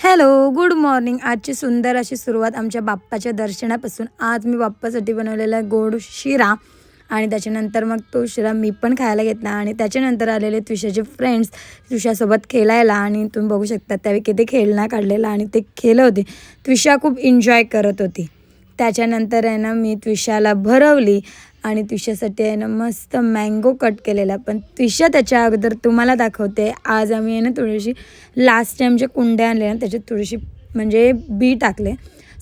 Hello, good morning. आजची सुंदर अशी सुरुवात आमच्या बाप्पाच्या दर्शनापासून. आज मी बाप्पासाठी बनवलेला गोड शिरा आणि त्याच्यानंतर मग तो शिरा मी पण खायला घेतला आणि त्याच्यानंतर आलेले त्विषाचे फ्रेंड्स त्विषासोबत खेळायला आणि तुम्ही बघू शकता त्यावेळी किती खेळणं काढलेला आणि ते खेळत होते. त्विषा खूप एन्जॉय करत होती. त्याच्यानंतर आहे ना मी त्विषाला भरवली आणि त्विषासाठी आहे ना मस्त मँगो कट केलेला. पण त्विषा त्याच्या अगोदर तुम्हाला दाखवते. आज आम्ही आहे ना थोडीशी लास्ट टाईम जे कुंड्या आणले ना त्याच्यात थोडीशी म्हणजे बी टाकले.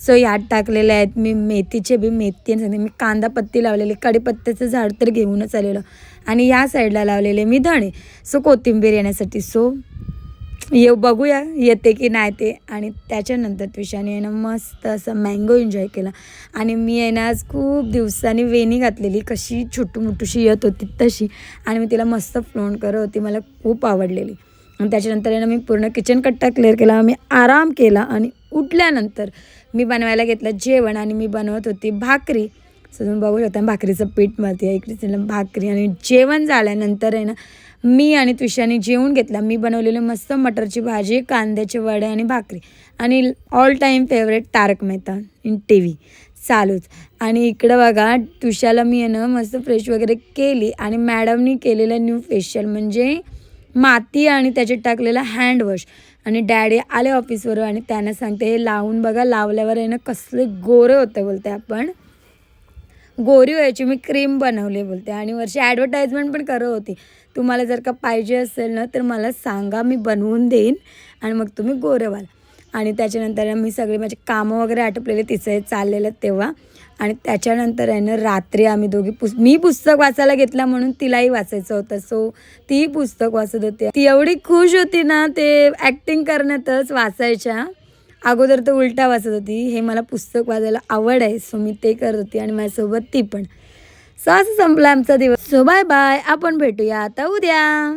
सो यात टाकलेले आहेत मी मेथीचे बी. मेथी आणि मी कांदा पत्ती लावलेली, कढीपत्त्याचं झाड तर घेऊनच आलेलं आणि या साईडला लावलेले मी धणे. सो कोथिंबीर येण्यासाठी. सो बघूया येते की नाही ते. आणि त्याच्यानंतर त्विषाने आहे ना मस्त असं मँगो एन्जॉय केला आणि मी आहे ना आज खूप दिवसांनी वेणी घातलेली, कशी छोटूमोठूशी येत होती तशी, आणि मी तिला मस्त फ्लोन करत होती. मला खूप आवडलेली. आणि त्याच्यानंतर आहे ना मी पूर्ण किचन कट्टा क्लिअर केला. मी आराम केला आणि उठल्यानंतर मी बनवायला घेतलं जेवण आणि मी बनवत होती भाकरी. सो तुम्ही बघू शकता भाकरीचं पीठ मळते आहे इकडे भाकरी. आणि जेवण झाल्यानंतर आहे ना मी आणि त्विषाने जेवून घेतला. मी बनवलेलं मस्त मटरची भाजी, कांद्याचे वडे आणि भाकरी आणि all time favourite Tarak Mehta in TV चालूच. आणि इकडं बघा त्विषाला मी आहे ना मस्त फ्रेश वगैरे केली आणि मॅडमनी केलेलं न्यू फेशियल म्हणजे माती आणि त्याच्यात टाकलेला हँडवॉश. आणि डॅडी आले ऑफिसवरून आणि त्यांना सांगते हे लावून बघा, लावल्यावर आहे ना कसले गोरे होते बोलते. आपण गोरी व्हायची मी क्रीम बनवली बोलते आणि वर्षी ॲडव्हर्टाईजमेंट पण करत होती. तुम्हाला जर का पाहिजे असेल ना तर मला सांगा, मी बनवून देईन आणि मग तुम्ही गोरे व्हाल. आणि त्याच्यानंतर मी सगळे माझे कामं वगैरे आटपलेले तिचं चाललेलं तेव्हा. आणि त्याच्यानंतर आहे ना रात्री आम्ही दोघी मी पुस्तक वाचायला घेतला म्हणून तिलाही वाचायचं होतं. सो ती पुस्तक वाचत होती. ती एवढी खुश होती ना ते ॲक्टिंग करण्यातच वाचायच्या अगोदर तर उलटा वाचत होती. हे मला पुस्तक वाचायला आवड आहे सो मी ते करत होती आणि माझ्यासोबत ती पण. सो असं संपला आमचा दिवस. So bye bye. आपण भेटूया आता उद्या.